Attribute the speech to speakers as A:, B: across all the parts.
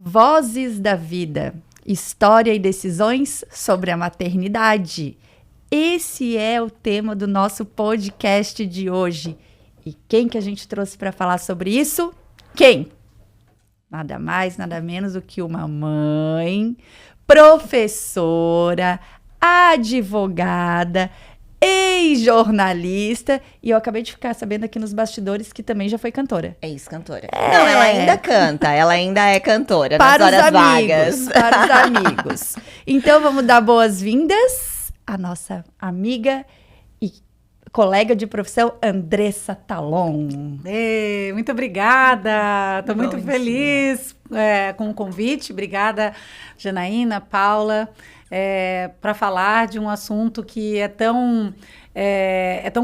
A: Vozes da Vida, história e decisões sobre a maternidade. Esse é o tema do nosso podcast de hoje. E quem que a gente trouxe para falar sobre isso? Quem? Nada mais, nada menos do que uma mãe, professora, advogada, ex-jornalista, e eu acabei de ficar sabendo aqui nos bastidores que também já foi cantora.
B: Ex-cantora. Não, ela ainda canta, ela ainda é cantora
A: Para
B: nas horas
A: os amigos,
B: vagas.
A: para os amigos. Então vamos dar boas-vindas à nossa amiga e colega de profissão, Andressa Talon.
C: Muito obrigada, estou muito
B: Bom
C: feliz com o convite. Obrigada, Janaína, Paula, para falar de um assunto que é tão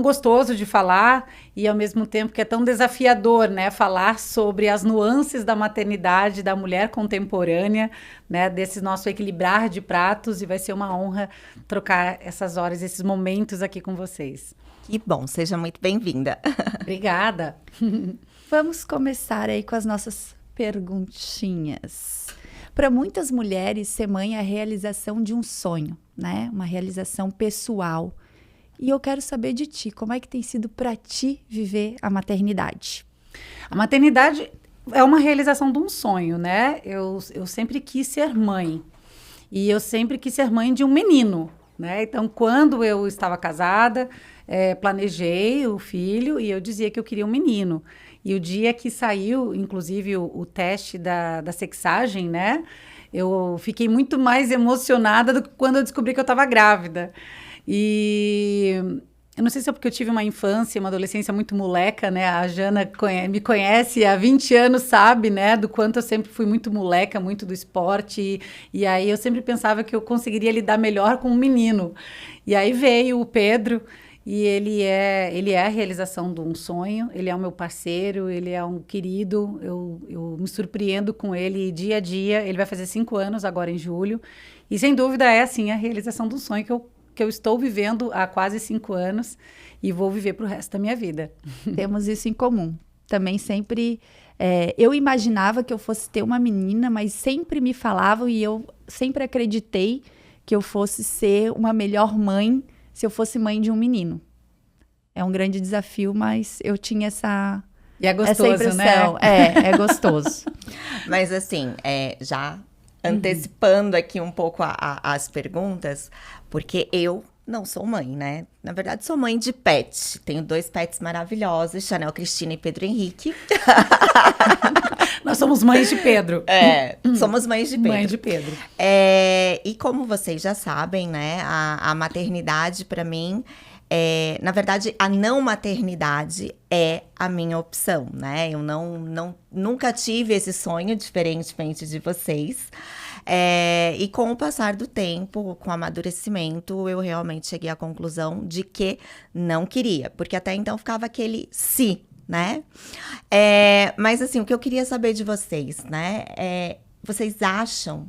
C: gostoso de falar e, ao mesmo tempo, que é tão desafiador, né? Falar sobre as nuances da maternidade da mulher contemporânea, né? Desse nosso equilibrar de pratos, e vai ser uma honra trocar essas horas, esses momentos aqui com vocês.
B: Que bom, seja muito bem-vinda.
C: Obrigada.
A: Vamos começar aí com as nossas perguntinhas. Para muitas mulheres, ser mãe é a realização de um sonho, né? Uma realização pessoal. E eu quero saber de ti, como é que tem sido para ti viver a maternidade?
C: A maternidade é uma realização de um sonho, né? Eu sempre quis ser mãe. E eu sempre quis ser mãe de um menino, né? Então, quando eu estava casada, planejei o filho e eu dizia que eu queria um menino. E o dia que saiu, inclusive, o teste da sexagem, né? Eu fiquei muito mais emocionada do que quando eu descobri que eu estava grávida. E eu não sei se é porque eu tive uma infância, uma adolescência muito moleca, né? A Jana me conhece há 20 anos, sabe, né? Do quanto eu sempre fui muito moleca, muito do esporte. E aí eu sempre pensava que eu conseguiria lidar melhor com um menino. E aí veio o Pedro. E ele é a realização de um sonho, ele é o meu parceiro, ele é um querido, eu me surpreendo com ele dia a dia. Ele vai fazer 5 anos agora em julho, e sem dúvida é assim a realização de um sonho que eu estou vivendo há quase 5 anos e vou viver para o resto da minha vida.
A: Temos isso em comum. Também sempre, eu imaginava que eu fosse ter uma menina, mas sempre me falavam e eu sempre acreditei que eu fosse ser uma melhor mãe se eu fosse mãe de um menino. É um grande desafio, mas eu tinha essa
C: E é gostoso,
A: essa impressão.
C: né?
A: É gostoso.
B: Mas assim, já antecipando aqui um pouco as perguntas, porque eu não sou mãe, né? Na verdade, sou mãe de pet. Tenho 2 pets maravilhosos, Chanel Cristina e Pedro Henrique.
C: Nós somos mães de Pedro.
B: Somos mães de Pedro.
C: Mãe de Pedro.
B: E como vocês já sabem, né? A maternidade, para mim, na verdade, a não maternidade é a minha opção, né? Eu nunca tive esse sonho, diferentemente de vocês. E com o passar do tempo, com o amadurecimento, eu realmente cheguei à conclusão de que não queria. Porque até então ficava aquele se, né? Mas assim, o que eu queria saber de vocês, né? Vocês acham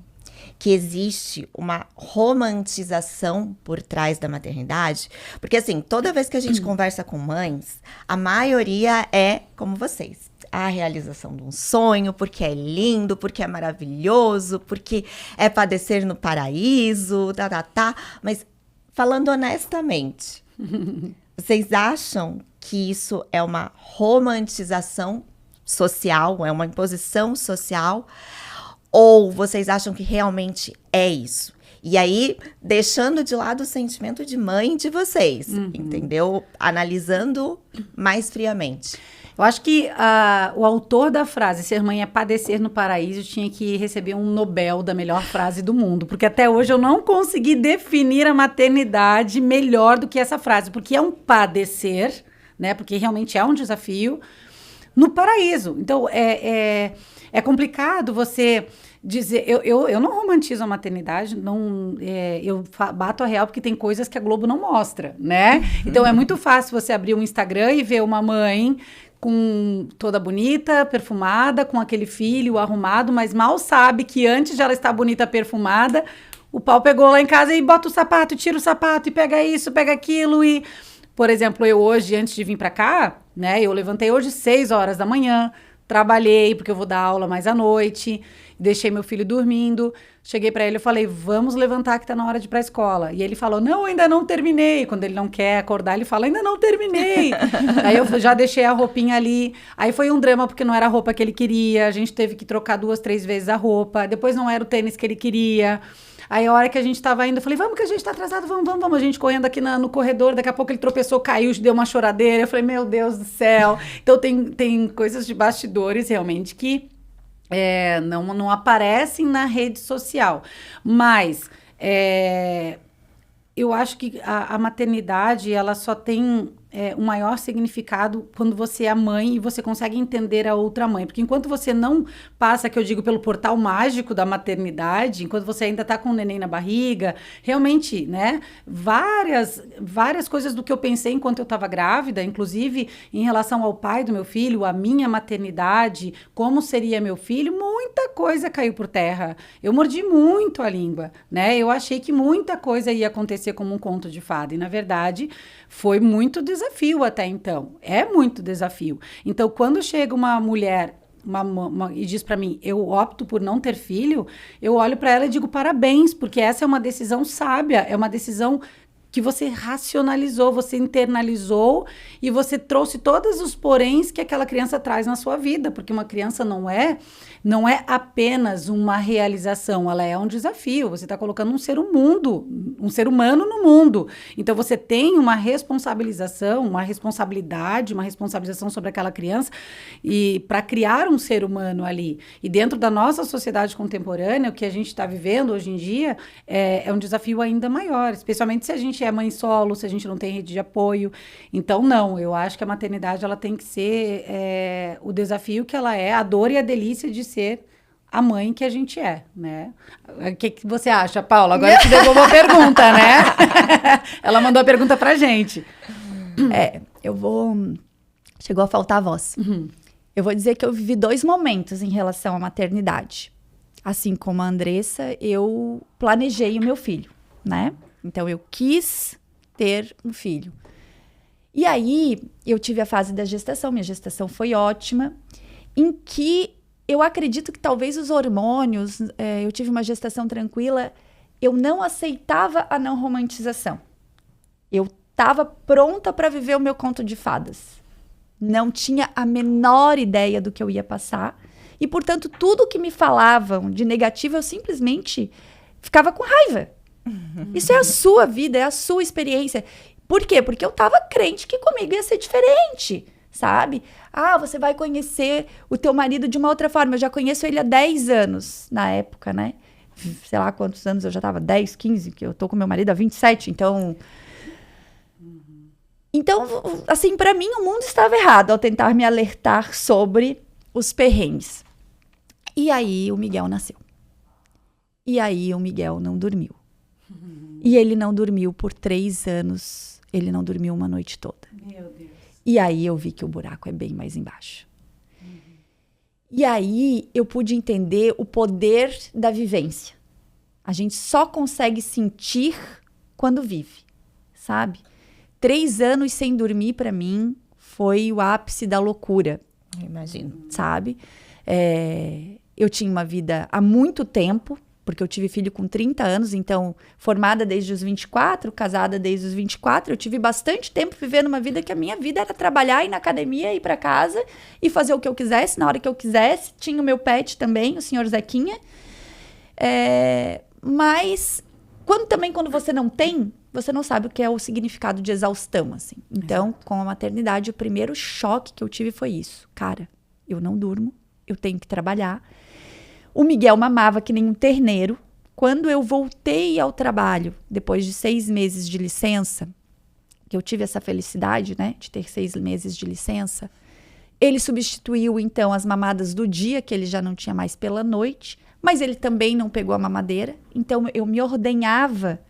B: que existe uma romantização por trás da maternidade? Porque assim, toda vez que a gente conversa com mães, a maioria é como vocês. A realização de um sonho, porque é lindo, porque é maravilhoso, porque é padecer no paraíso, Mas falando honestamente, vocês acham que isso é uma romantização social, é uma imposição social? Ou vocês acham que realmente é isso? E aí, deixando de lado o sentimento de mãe de vocês, entendeu? Analisando mais friamente.
C: Eu acho que o autor da frase "ser mãe é padecer no paraíso" tinha que receber um Nobel da melhor frase do mundo, porque até hoje eu não consegui definir a maternidade melhor do que essa frase, porque é um padecer, né? Porque realmente é um desafio no paraíso. Então, é complicado você dizer... Eu não romantizo a maternidade, eu bato a real porque tem coisas que a Globo não mostra, né? Então, é muito fácil você abrir um Instagram e ver uma mãe toda bonita, perfumada, com aquele filho arrumado, mas mal sabe que antes de ela estar bonita, perfumada, o pau pegou lá em casa e bota o sapato, tira o sapato e pega isso, pega aquilo. E, por exemplo, eu hoje, antes de vir para cá, né, eu levantei hoje 6 horas da manhã, trabalhei, porque eu vou dar aula mais à noite. deixei meu filho dormindo, cheguei para ele, eu falei, vamos levantar que tá na hora de ir pra escola. E ele falou, não, ainda não terminei. Quando ele não quer acordar, ele fala, ainda não terminei. Aí eu já deixei a roupinha ali. Aí foi um drama, porque não era a roupa que ele queria. A gente teve que trocar 2, 3 vezes a roupa. Depois não era o tênis que ele queria. Aí a hora que a gente tava indo, eu falei, vamos que a gente tá atrasado, vamos. A gente correndo aqui no corredor, daqui a pouco ele tropeçou, caiu, deu uma choradeira. Eu falei, meu Deus do céu. Então tem coisas de bastidores realmente que não aparecem na rede social. Mas eu acho que a maternidade, ela só tem um maior significado quando você é mãe e você consegue entender a outra mãe. Porque enquanto você não passa, que eu digo, pelo portal mágico da maternidade, enquanto você ainda está com o neném na barriga, realmente, né, várias coisas do que eu pensei enquanto eu estava grávida, inclusive em relação ao pai do meu filho, a minha maternidade, como seria meu filho, muita coisa caiu por terra. Eu mordi muito a língua, né? Eu achei que muita coisa ia acontecer como um conto de fada. E, na verdade, foi muito desafio até então. É muito desafio. Então, quando chega uma mulher e diz para mim, eu opto por não ter filho, eu olho para ela e digo parabéns, porque essa é uma decisão sábia, é uma decisão que você racionalizou, você internalizou e você trouxe todos os poréns que aquela criança traz na sua vida, porque uma criança não é apenas uma realização, ela é um desafio. Você está colocando um ser humano no mundo. Então, você tem uma responsabilização, uma responsabilização sobre aquela criança e para criar um ser humano ali. E dentro da nossa sociedade contemporânea, o que a gente está vivendo hoje em dia é um desafio ainda maior, especialmente se a gente é mãe solo, se a gente não tem rede de apoio. Então, não, eu acho que a maternidade ela tem que ser o desafio que ela é, a dor e a delícia de ser a mãe que a gente é, né? O que você acha, Paula? Agora te devolvo a pergunta, né? Ela mandou a pergunta pra gente.
A: Chegou a faltar a voz.
C: Uhum.
A: Eu vou dizer que eu vivi 2 momentos em relação à maternidade. Assim como a Andressa, eu planejei o meu filho, né? Então, eu quis ter um filho. E aí, eu tive a fase da gestação. Minha gestação foi ótima, em que eu acredito que talvez os hormônios, eu tive uma gestação tranquila, eu não aceitava a não romantização. Eu estava pronta para viver o meu conto de fadas. Não tinha a menor ideia do que eu ia passar. E, portanto, tudo que me falavam de negativo, eu simplesmente ficava com raiva. Isso é a sua vida, é a sua experiência. Por quê? Porque eu estava crente que comigo ia ser diferente, sabe? Ah, você vai conhecer o teu marido de uma outra forma. Eu já conheço ele há 10 anos, na época, né? Sei lá quantos anos eu já estava, 10, 15, que eu tô com meu marido há 27, então... Então, assim, para mim, o mundo estava errado ao tentar me alertar sobre os perrengues. E aí, o Miguel nasceu. E aí, o Miguel não dormiu. E ele não dormiu por 3 anos. Ele não dormiu uma noite toda.
C: Meu Deus.
A: E aí, eu vi que o buraco é bem mais embaixo. E aí, eu pude entender o poder da vivência. A gente só consegue sentir quando vive, sabe? 3 anos sem dormir, para mim, foi o ápice da loucura.
B: Eu imagino.
A: Sabe? Eu tinha uma vida há muito tempo, porque eu tive filho com 30 anos, então, formada desde os 24, casada desde os 24, eu tive bastante tempo vivendo uma vida que a minha vida era trabalhar, ir na academia, ir para casa e fazer o que eu quisesse, na hora que eu quisesse. Tinha o meu pet também, o senhor Zequinha. Mas, quando você não tem, você não sabe o que é o significado de exaustão, assim. Então, com a maternidade, o primeiro choque que eu tive foi isso. Cara, eu não durmo, eu tenho que trabalhar. O Miguel mamava que nem um terneiro. Quando eu voltei ao trabalho, depois de 6 meses de licença, que eu tive essa felicidade, né, de ter 6 meses de licença, ele substituiu, então, as mamadas do dia, que ele já não tinha mais pela noite, mas ele também não pegou a mamadeira. Então, eu me ordenhava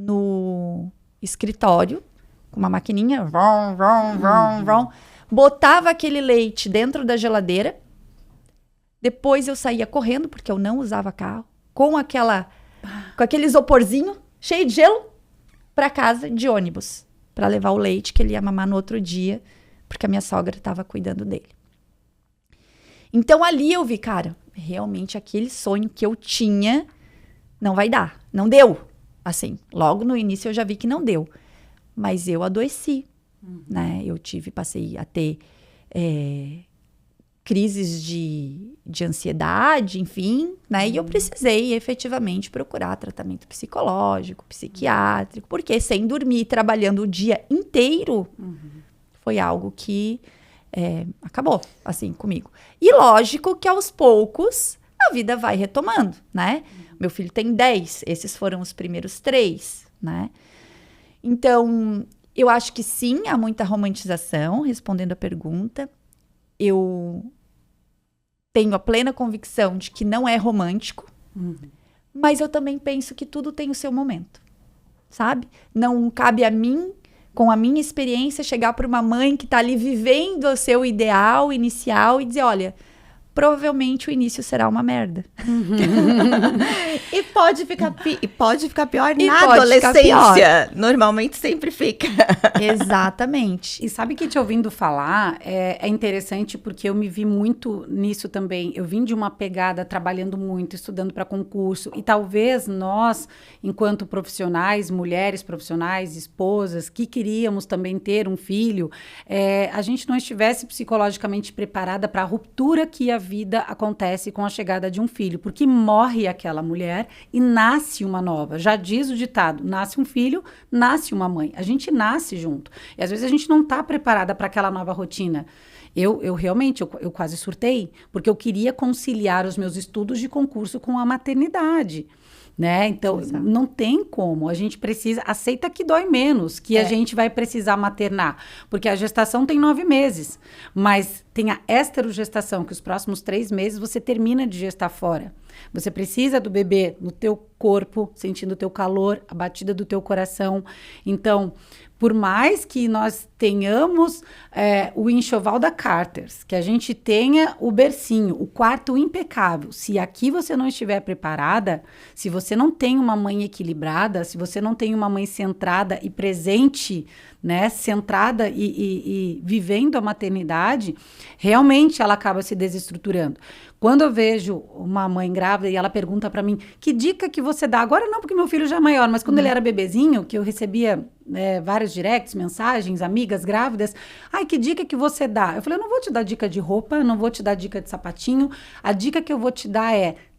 A: no escritório, com uma maquininha, botava aquele leite dentro da geladeira, depois eu saía correndo, porque eu não usava carro, com aquele isoporzinho cheio de gelo, para casa de ônibus, para levar o leite que ele ia mamar no outro dia, porque a minha sogra estava cuidando dele. Então ali eu vi, cara, realmente aquele sonho que eu tinha não vai dar. Não deu. Assim, logo no início eu já vi que não deu. Mas eu adoeci, né? Eu passei a ter crises de ansiedade, enfim, né? E eu precisei efetivamente procurar tratamento psicológico, psiquiátrico, porque sem dormir, trabalhando o dia inteiro, foi algo que acabou, assim, comigo. E lógico que aos poucos a vida vai retomando, né? Meu filho tem 10, esses foram os primeiros 3, né? Então, eu acho que sim, há muita romantização, respondendo a pergunta. Eu tenho a plena convicção de que não é romântico, mas eu também penso que tudo tem o seu momento, sabe? Não cabe a mim, com a minha experiência, chegar para uma mãe que está ali vivendo o seu ideal inicial e dizer, olha, provavelmente o início será uma merda.
B: E pode ficar pior na adolescência. Normalmente sempre fica.
A: Exatamente.
C: E sabe que te ouvindo falar é interessante porque eu me vi muito nisso também. Eu vim de uma pegada trabalhando muito, estudando para concurso. E talvez nós, enquanto profissionais, mulheres profissionais, esposas, que queríamos também ter um filho, a gente não estivesse psicologicamente preparada para a ruptura que a vida acontece com a chegada de um filho, porque morre aquela mulher e nasce uma nova. Já diz o ditado, nasce um filho, nasce uma mãe. A gente nasce junto. E às vezes a gente não está preparada para aquela nova rotina. Eu realmente quase surtei, porque eu queria conciliar os meus estudos de concurso com a maternidade. Né? Então, não tem como. A gente precisa... Aceita que dói menos, que a gente vai precisar maternar. Porque a gestação tem 9 meses. Mas tem a esterogestação, que os próximos 3 meses você termina de gestar fora. Você precisa do bebê no teu corpo, sentindo o teu calor, a batida do teu coração. Então, por mais que nós tenhamos o enxoval da Carters, que a gente tenha o bercinho, o quarto impecável, se aqui você não estiver preparada, se você não tem uma mãe equilibrada, se você não tem uma mãe centrada e presente, né, centrada e vivendo a maternidade, realmente ela acaba se desestruturando. Quando eu vejo uma mãe grávida e ela pergunta para mim, que dica que você dá? Agora não, porque meu filho já é maior, mas quando ele era bebezinho, que eu recebia vários directs, mensagens, amigas grávidas, ai, que dica que você dá? Eu falei, eu não vou te dar dica de roupa, não vou te dar dica de sapatinho, a dica que eu vou te dar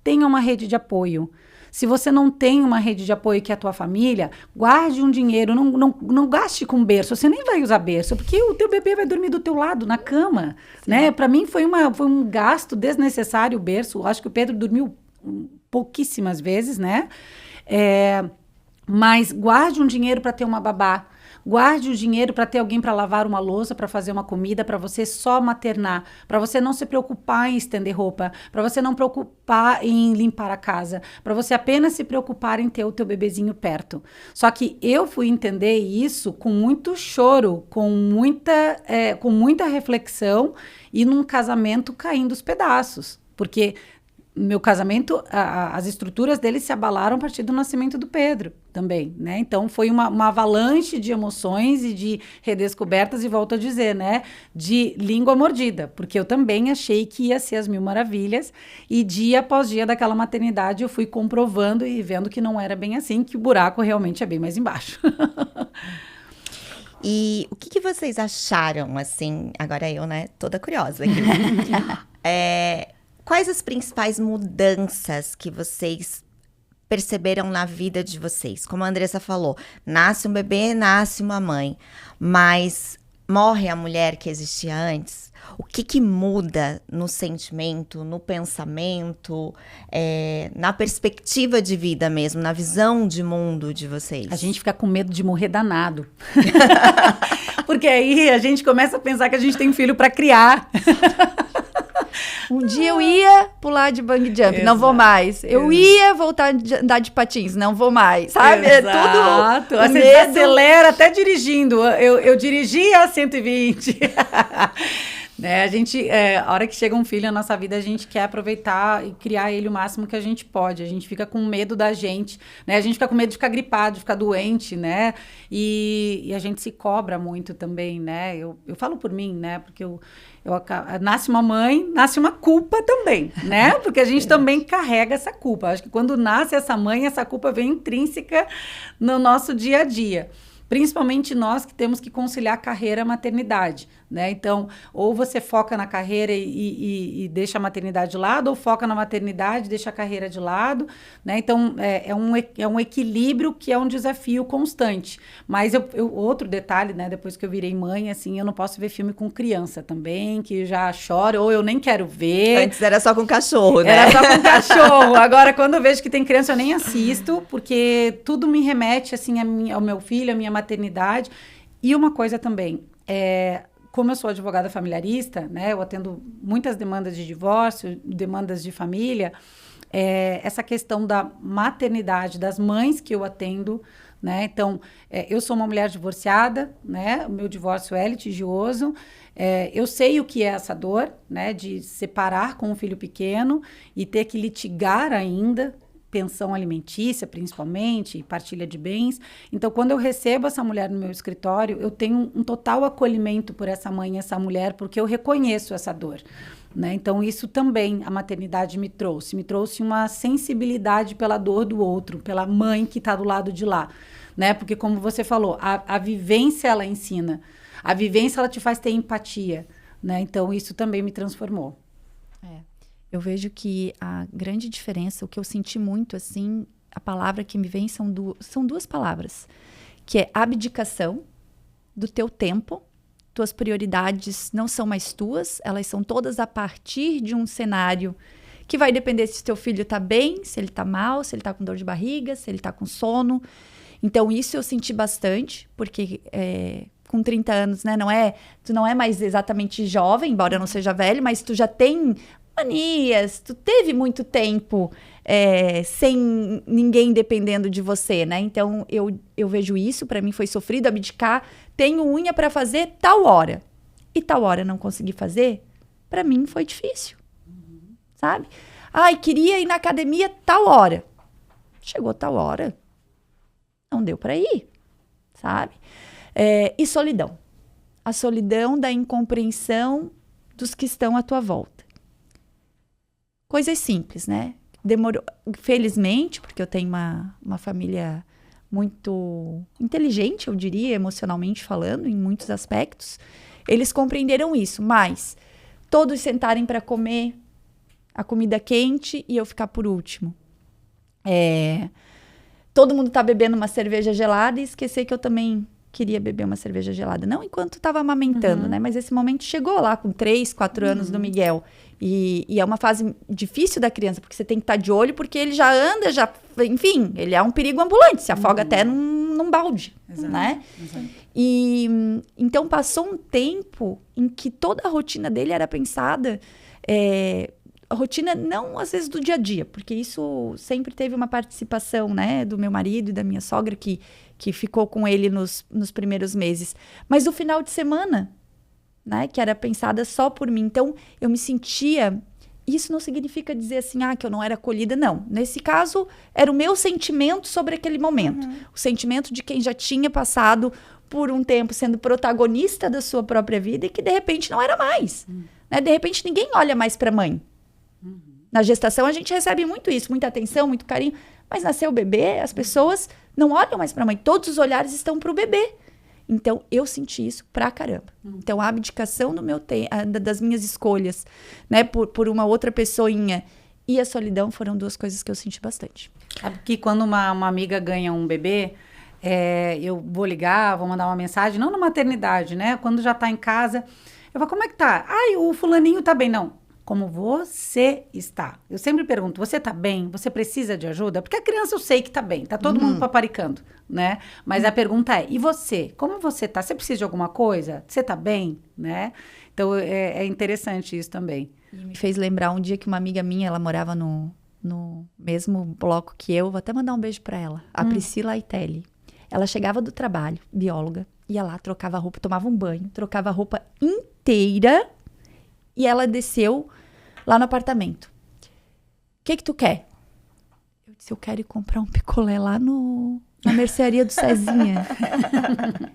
C: tenha uma rede de apoio. Se você não tem uma rede de apoio que é a tua família, guarde um dinheiro, não gaste com berço, você nem vai usar berço, porque o teu bebê vai dormir do teu lado, na cama, né? Para mim foi um gasto desnecessário o berço, acho que o Pedro dormiu pouquíssimas vezes, né? Mas guarde um dinheiro para ter uma babá, guarde o dinheiro para ter alguém para lavar uma louça, para fazer uma comida, para você só maternar, para você não se preocupar em estender roupa, para você não preocupar em limpar a casa, para você apenas se preocupar em ter o teu bebezinho perto. Só que eu fui entender isso com muito choro, com muita reflexão e num casamento caindo os pedaços, porque meu casamento, as estruturas dele se abalaram a partir do nascimento do Pedro também, né? Então, foi uma avalanche de emoções e de redescobertas, e volto a dizer, né? De língua mordida, porque eu também achei que ia ser as mil maravilhas, e dia após dia daquela maternidade eu fui comprovando e vendo que não era bem assim, que o buraco realmente é bem mais embaixo.
B: E o que vocês acharam, assim, agora eu, né, toda curiosa aqui. Quais as principais mudanças que vocês perceberam na vida de vocês? Como a Andressa falou, nasce um bebê, nasce uma mãe, mas morre a mulher que existia antes. O que muda no sentimento, no pensamento, na perspectiva de vida mesmo, na visão de mundo de vocês?
C: A gente fica com medo de morrer danado. Porque aí a gente começa a pensar que a gente tem filho para criar.
A: Um dia eu ia pular de bungee jump, Exato. Não vou mais. Eu ia voltar a andar de patins, não vou mais, sabe?
C: Exato. Tudo você desacelera até dirigindo. Eu dirigia a 120. Né? A hora que chega um filho na nossa vida, a gente quer aproveitar e criar ele o máximo que a gente pode. A gente fica com medo da gente, né? A gente fica com medo de ficar gripado, de ficar doente, né? E a gente se cobra muito também, né? Eu falo por mim, né? Porque nasce uma mãe, nasce uma culpa também, né? Porque a gente também carrega essa culpa. Acho que quando nasce essa mãe, essa culpa vem intrínseca no nosso dia a dia. Principalmente nós que temos que conciliar carreira e maternidade, né? Então, ou você foca na carreira e deixa a maternidade de lado, ou foca na maternidade e deixa a carreira de lado, né? Então, é um equilíbrio que é um desafio constante. Mas outro detalhe, né? Depois que eu virei mãe, assim, eu não posso ver filme com criança também, que já chora, ou eu nem quero ver.
B: Antes era só com cachorro, né?
C: Era só com cachorro. Agora, quando eu vejo que tem criança, eu nem assisto, porque tudo me remete, assim, ao meu filho, à minha maternidade. E uma coisa também, como eu sou advogada familiarista, né, eu atendo muitas demandas de divórcio, demandas de família, essa questão da maternidade, das mães que eu atendo, né, então, eu sou uma mulher divorciada, né, o meu divórcio é litigioso, eu sei o que é essa dor, né, de separar com um filho pequeno e ter que litigar ainda, pensão alimentícia, principalmente, partilha de bens. Então, quando eu recebo essa mulher no meu escritório, eu tenho um total acolhimento por essa mãe, essa mulher, porque eu reconheço essa dor, né? Então, isso também a maternidade me trouxe uma sensibilidade pela dor do outro, pela mãe que está do lado de lá, né? Porque, como você falou, a vivência, ela ensina. A vivência, ela te faz ter empatia, né? Então, isso também me transformou.
A: Eu vejo que a grande diferença, o que eu senti muito, assim, a palavra que me vem são duas palavras, que é abdicação do teu tempo. Tuas prioridades não são mais tuas, elas são todas a partir de um cenário que vai depender se teu filho tá bem, se ele tá mal, se ele tá com dor de barriga, se ele tá com sono. Então, isso eu senti bastante, porque com 30 anos, né, tu não é mais exatamente jovem, embora não seja velho, mas tu já tem manias, tu teve muito tempo sem ninguém dependendo de você, né? Então, eu vejo isso, pra mim foi sofrido, abdicar, tenho unha pra fazer tal hora. E tal hora não consegui fazer, pra mim foi difícil, sabe? Ai, queria ir na academia tal hora. Chegou tal hora, não deu pra ir, sabe? E solidão. A solidão da incompreensão dos que estão à tua volta. Coisas simples, né? Demorou, felizmente, porque eu tenho uma família muito inteligente, eu diria, emocionalmente falando, em muitos aspectos. Eles compreenderam isso, mas todos sentarem para comer a comida quente e eu ficar por último. Todo mundo tá bebendo uma cerveja gelada e esquecer que eu também queria beber uma cerveja gelada. Não enquanto estava amamentando, né? Mas esse momento chegou lá com 3, 4 anos do Miguel. E é uma fase difícil da criança, porque você tem que estar de olho, porque ele já anda, enfim, ele é um perigo ambulante, se afoga até num balde, né? Exato. E então passou um tempo em que toda a rotina dele era pensada, a rotina não às vezes do dia a dia, porque isso sempre teve uma participação, né, do meu marido e da minha sogra que ficou com ele nos primeiros meses, mas o final de semana, né, que era pensada só por mim. Então, eu me sentia... Isso não significa dizer assim, que eu não era acolhida, não. Nesse caso, era o meu sentimento sobre aquele momento. O sentimento de quem já tinha passado por um tempo sendo protagonista da sua própria vida e que, de repente, não era mais. Né? De repente, ninguém olha mais para a mãe. Na gestação, a gente recebe muito isso, muita atenção, muito carinho. Mas nasceu o bebê, as pessoas não olham mais para a mãe. Todos os olhares estão para o bebê. Então, eu senti isso pra caramba. Então, a abdicação das minhas escolhas, né, por uma outra pessoinha e a solidão foram duas coisas que eu senti bastante.
C: Sabe que quando uma amiga ganha um bebê, eu vou ligar, vou mandar uma mensagem, não na maternidade, né? Quando já tá em casa, eu falo, como é que tá? Ai, o fulaninho tá bem. Não. Como você está. Eu sempre pergunto, você tá bem? Você precisa de ajuda? Porque a criança eu sei que tá bem, tá todo mundo paparicando, né? Mas a pergunta é, e você? Como você tá? Você precisa de alguma coisa? Você tá bem, né? Então, é interessante isso também.
A: E me fez lembrar um dia que uma amiga minha, ela morava no mesmo bloco que eu, vou até mandar um beijo pra ela, a Priscila Aitelli. Ela chegava do trabalho, bióloga, ia lá, trocava a roupa, tomava um banho, trocava a roupa inteira e ela desceu lá no apartamento. O que tu quer? Eu disse, eu quero ir comprar um picolé lá na mercearia do Cezinha.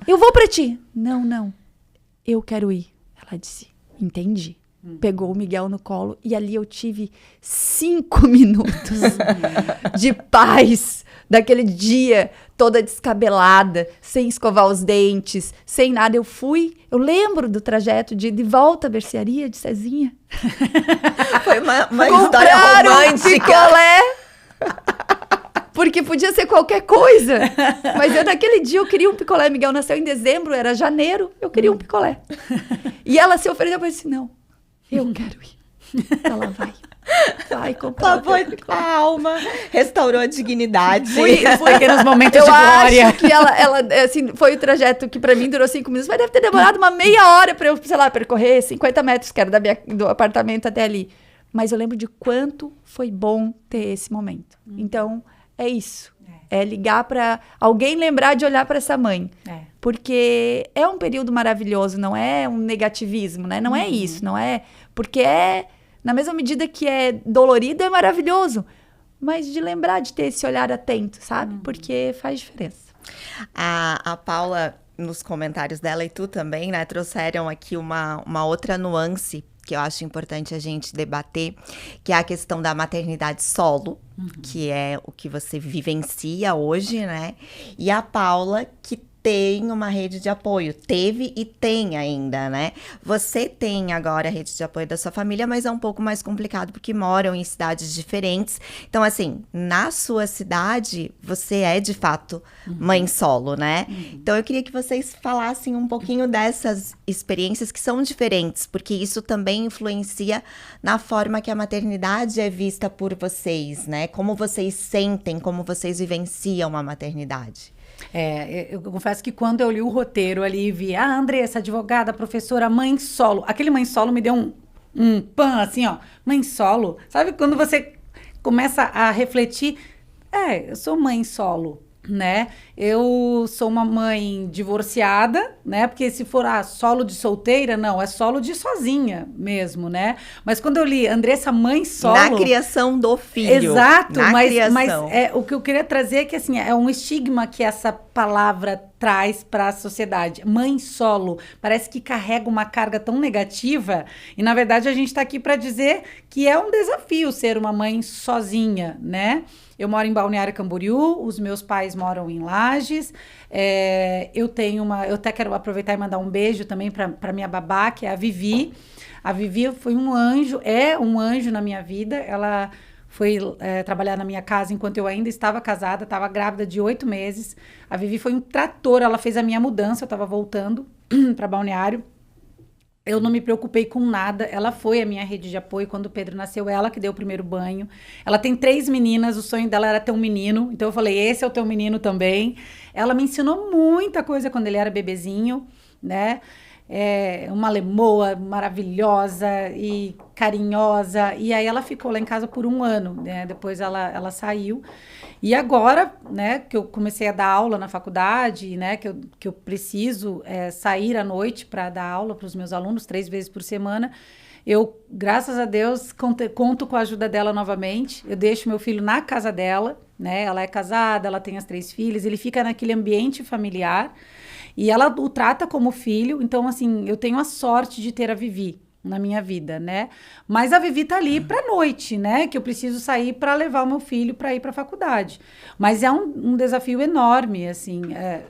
A: Eu vou pra ti. Não, eu quero ir. Ela disse, entendi. Pegou o Miguel no colo e ali eu tive 5 minutos de paz daquele dia, toda descabelada, sem escovar os dentes, sem nada. Eu lembro do trajeto de volta à mercearia de Cezinha.
B: Foi uma história romântica.
A: Um picolé, porque podia ser qualquer coisa. Mas naquele dia eu queria um picolé. Miguel nasceu em dezembro, era janeiro, eu queria um picolé. E ela se ofereceu para disse, não, eu quero ir. Ela vai comprar.
B: Lavou a alma, restaurou a dignidade.
C: Fui nos momentos de glória.
A: Eu acho que ela assim, foi o trajeto que pra mim durou 5 minutos, mas deve ter demorado uma meia hora pra eu, sei lá, percorrer 50 metros, que era do apartamento até ali. Mas eu lembro de quanto foi bom ter esse momento. Então, é isso. É ligar pra alguém lembrar de olhar pra essa mãe. Porque é um período maravilhoso, não é um negativismo, né? Não é isso, não é... Porque na mesma medida que é dolorido, é maravilhoso. Mas de lembrar de ter esse olhar atento, sabe? Porque faz diferença.
B: A Paula, nos comentários dela e tu também, né? Trouxeram aqui uma outra nuance que eu acho importante a gente debater, que é a questão da maternidade solo, que é o que você vivencia hoje, né? E a Paula, que tem uma rede de apoio, teve e tem ainda, né? Você tem agora a rede de apoio da sua família, mas é um pouco mais complicado porque moram em cidades diferentes. Então, assim, na sua cidade, você é de fato mãe solo, né? Então, eu queria que vocês falassem um pouquinho dessas experiências que são diferentes, porque isso também influencia na forma que a maternidade é vista por vocês, né? Como vocês sentem, como vocês vivenciam a maternidade.
C: Eu confesso que quando eu li o roteiro ali e vi a Andressa, advogada, professora, mãe solo, aquele mãe solo me deu um pan, assim, ó, mãe solo. Sabe quando você começa a refletir? Eu sou mãe solo, né? Eu sou uma mãe divorciada, né? Porque se for solo de solteira, não, é solo de sozinha mesmo, né? Mas quando eu li Andressa, mãe solo...
B: Na criação do filho.
C: Exato, mas
B: criação.
C: O que eu queria trazer é que, assim, é um estigma que essa palavra traz para a sociedade. Mãe solo, parece que carrega uma carga tão negativa e, na verdade, a gente está aqui para dizer que é um desafio ser uma mãe sozinha, né? Eu moro em Balneário Camboriú, os meus pais moram em Lages. Eu até quero aproveitar e mandar um beijo também para minha babá, que é a Vivi. A Vivi foi um anjo, é um anjo na minha vida. Ela foi trabalhar na minha casa enquanto eu ainda estava casada, estava grávida de 8 meses. A Vivi foi um trator, ela fez a minha mudança, eu estava voltando para Balneário. Eu não me preocupei com nada, ela foi a minha rede de apoio quando o Pedro nasceu, ela que deu o primeiro banho. Ela tem 3 meninas, o sonho dela era ter um menino, então eu falei, esse é o teu menino também. Ela me ensinou muita coisa quando ele era bebezinho, né? Uma lemoa maravilhosa e carinhosa, e aí ela ficou lá em casa por 1 ano, né? Depois ela saiu, e agora, né, que eu comecei a dar aula na faculdade, né, que eu preciso sair à noite para dar aula para os meus alunos 3 vezes por semana, eu, graças a Deus, conto com a ajuda dela novamente. Eu deixo meu filho na casa dela, né? Ela é casada, ela tem as 3 filhas, ele fica naquele ambiente familiar, e ela o trata como filho. Então, assim, eu tenho a sorte de ter a Vivi na minha vida, né? Mas a Vivi tá ali pra noite, né? Que eu preciso sair para levar o meu filho para ir para a faculdade. Mas é um desafio enorme, assim,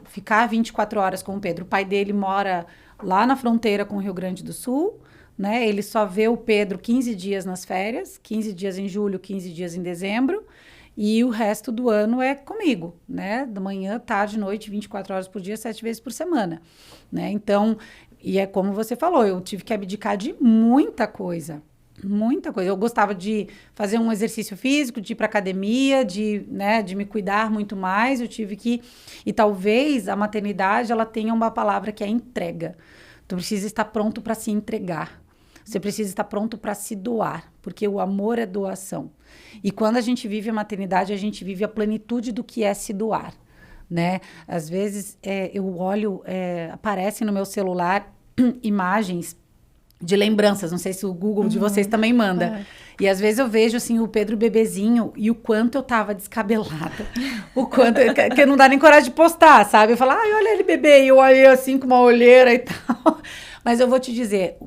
C: ficar 24 horas com o Pedro. O pai dele mora lá na fronteira com o Rio Grande do Sul, né? Ele só vê o Pedro 15 dias nas férias, 15 dias em julho, 15 dias em dezembro. E o resto do ano é comigo, né? Da manhã, tarde, noite, 24 horas por dia, 7 vezes por semana, né? Então, e é como você falou, eu tive que abdicar de muita coisa. Muita coisa. Eu gostava de fazer um exercício físico, de ir para academia, de me cuidar muito mais. Eu tive que... E talvez a maternidade, ela tenha uma palavra que é entrega. Tu precisa estar pronto para se entregar. Você precisa estar pronto para se doar, porque o amor é doação. E quando a gente vive a maternidade, a gente vive a plenitude do que é se doar, né? Às vezes eu olho, aparecem no meu celular imagens de lembranças. Não sei se o Google de vocês também manda. E às vezes eu vejo, assim, o Pedro bebezinho e o quanto eu tava descabelada. O quanto... que não dá nem coragem de postar, sabe? Eu falo, ai, olha ele bebê. E eu olhei assim com uma olheira e tal. Mas eu vou te dizer,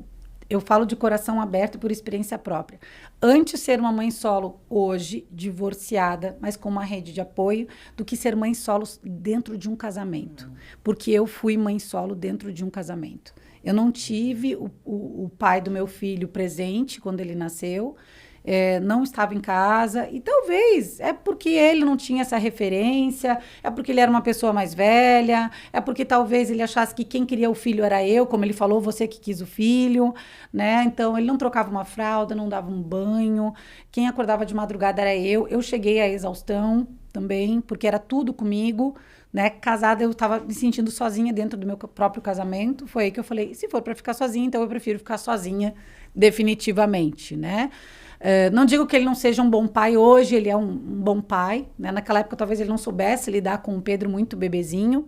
C: eu falo de coração aberto por experiência própria. Antes de ser uma mãe solo, hoje, divorciada, mas com uma rede de apoio, do que ser mãe solo dentro de um casamento. Porque eu fui mãe solo dentro de um casamento. Eu não tive o pai do meu filho presente quando ele nasceu, não estava em casa, e talvez é porque ele não tinha essa referência, é porque ele era uma pessoa mais velha, é porque talvez ele achasse que quem queria o filho era eu, como ele falou, você que quis o filho, né? Então, ele não trocava uma fralda, não dava um banho, quem acordava de madrugada era eu. Eu cheguei à exaustão também, porque era tudo comigo, né? Casada, eu estava me sentindo sozinha dentro do meu próprio casamento. Foi aí que eu falei, se for para ficar sozinha, então eu prefiro ficar sozinha definitivamente, né? Não digo que ele não seja um bom pai hoje, ele é um bom pai, né? Naquela época talvez ele não soubesse lidar com o Pedro muito bebezinho,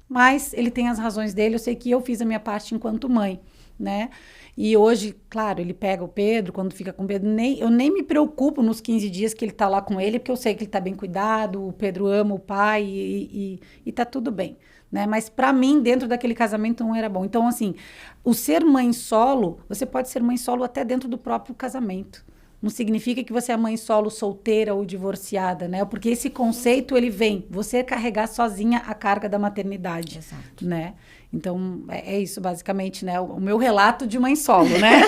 C: mas ele tem as razões dele. Eu sei que eu fiz a minha parte enquanto mãe, né? E hoje, claro, ele pega o Pedro, quando fica com o Pedro, eu nem me preocupo nos 15 dias que ele tá lá com ele, porque eu sei que ele tá bem cuidado, o Pedro ama o pai e tá tudo bem, né? Mas para mim, dentro daquele casamento, não era bom. Então, assim, o ser mãe solo, você pode ser mãe solo até dentro do próprio casamento. Não significa que você é mãe solo solteira ou divorciada, né? Porque esse conceito, ele vem, você carregar sozinha a carga da maternidade.
B: Exato.
C: Né? Então, é isso basicamente, né? O meu relato de mãe solo, né?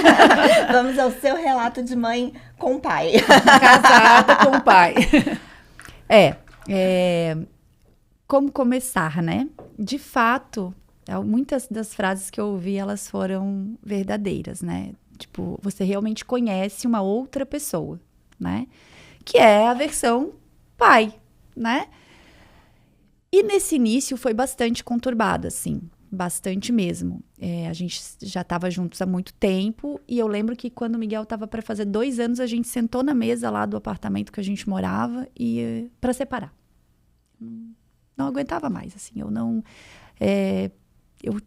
B: Vamos ao seu relato de mãe com pai.
C: Casada com pai.
A: Como começar, né? De fato, muitas das frases que eu ouvi, elas foram verdadeiras, né? Tipo, você realmente conhece uma outra pessoa, né? Que é a versão pai, né? E nesse início foi bastante conturbado, assim. Bastante mesmo. A gente já estava juntos há muito tempo. E eu lembro que quando o Miguel estava para fazer 2 anos, a gente sentou na mesa lá do apartamento que a gente morava e para separar. Não aguentava mais, assim. Eu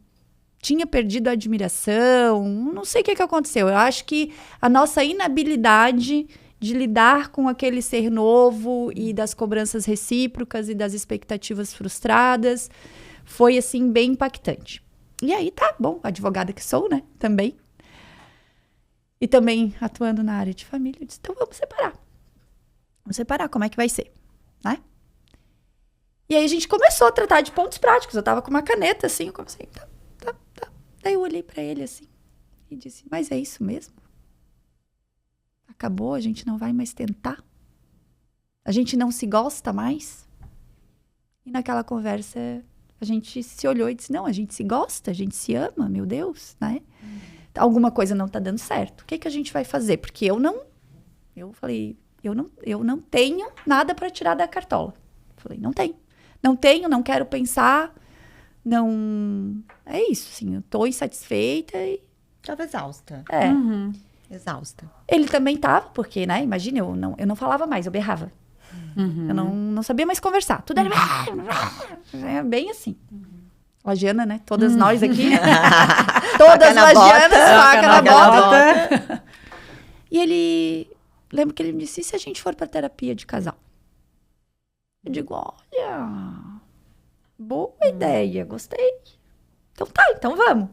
A: tinha perdido a admiração, não sei o que aconteceu. Eu acho que a nossa inabilidade de lidar com aquele ser novo e das cobranças recíprocas e das expectativas frustradas foi, assim, bem impactante. E aí, tá bom, advogada que sou, né, também. E também atuando na área de família, eu disse, então vamos separar. Vamos separar, como é que vai ser, né? E aí a gente começou a tratar de pontos práticos. Eu tava com uma caneta, assim, eu comecei, tá. Daí eu olhei pra ele assim e disse, mas é isso mesmo? Acabou, a gente não vai mais tentar? A gente não se gosta mais? E naquela conversa a gente se olhou e disse, não, a gente se gosta, a gente se ama, meu Deus, né? Alguma coisa não tá dando certo. O que a gente vai fazer? Porque eu falei, eu não tenho nada pra tirar da cartola. Falei, não tenho, não quero pensar. Não, é isso, assim, eu tô insatisfeita e...
B: Tava exausta. Exausta.
A: Ele também tava, porque, né, imagina, eu não falava mais, eu berrava. Eu não sabia mais conversar, tudo era... É bem assim. Lagiana, né, todas nós aqui. Todas lagianas, faca na bota. E ele, lembro que ele me disse, e se a gente for pra terapia de casal? Eu digo, olha... Boa ideia, gostei. Então tá, então vamos.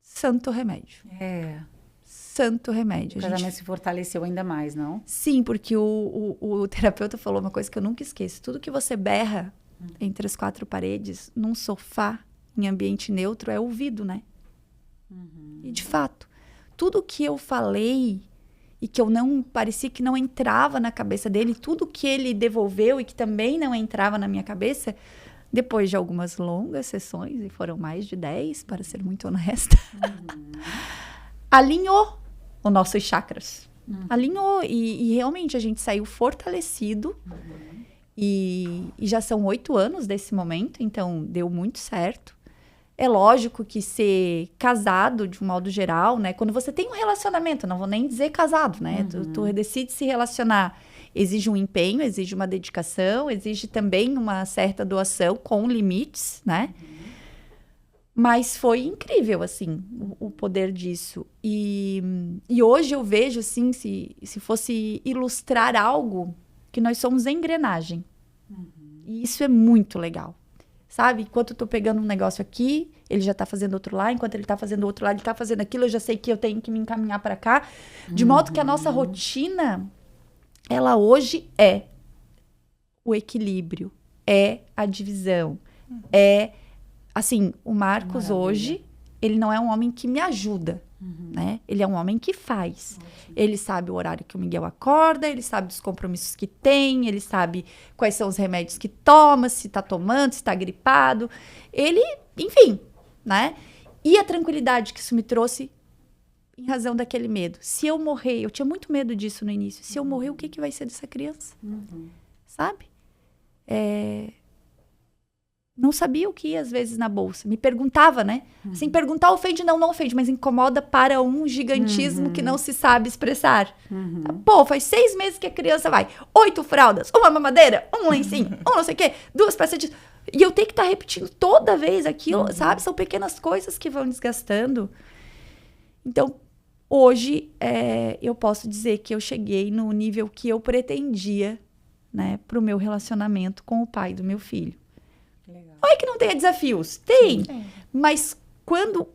A: Santo remédio. Santo remédio.
C: O casamento se fortaleceu ainda mais, não?
A: Sim, porque o terapeuta falou uma coisa que eu nunca esqueço. Tudo que você berra entre as 4 paredes, num sofá, em ambiente neutro, é ouvido, né? E de fato, tudo que eu falei e que parecia que não entrava na cabeça dele, tudo que ele devolveu e que também não entrava na minha cabeça... Depois de algumas longas sessões, e foram mais de 10, para ser muito honesta, alinhou os nossos chakras. Alinhou. E realmente a gente saiu fortalecido. E já são 8 anos desse momento, então deu muito certo. É lógico que ser casado, de um modo geral, né? Quando você tem um relacionamento, não vou nem dizer casado, né? Tu decide se relacionar. Exige um empenho, exige uma dedicação, exige também uma certa doação com limites, né? Mas foi incrível, assim, o poder disso. E hoje eu vejo, assim, se fosse ilustrar algo, que nós somos engrenagem. E isso é muito legal. Sabe? Enquanto eu tô pegando um negócio aqui, ele já tá fazendo outro lá. Enquanto ele tá fazendo outro lá, ele tá fazendo aquilo. Eu já sei que eu tenho que me encaminhar para cá. De modo que a nossa rotina, ela hoje é o equilíbrio, é a divisão, é... Assim, o Marcos hoje, ele não é um homem que me ajuda, né? Ele é um homem que faz. Ele sabe o horário que o Miguel acorda, ele sabe dos compromissos que tem, ele sabe quais são os remédios que toma, se tá tomando, se tá gripado. Ele, enfim, né? E a tranquilidade que isso me trouxe em razão daquele medo. Se eu morrer, eu tinha muito medo disso no início. Se eu morrer, o que vai ser dessa criança? Sabe? Não sabia o que ia, às vezes, na bolsa. Me perguntava, né? Assim, perguntar ofende, não ofende, mas incomoda para um gigantismo que não se sabe expressar. Pô, faz 6 meses que a criança vai. 8 fraldas, uma mamadeira, um lencinho, um não sei o quê, 2 peças de... E eu tenho que estar repetindo toda vez aquilo, sabe? São pequenas coisas que vão desgastando. Então, hoje, eu posso dizer que eu cheguei no nível que eu pretendia, né? Para o meu relacionamento com o pai do meu filho.
C: Legal.
A: Não é que não tenha desafios, tem. Mas quando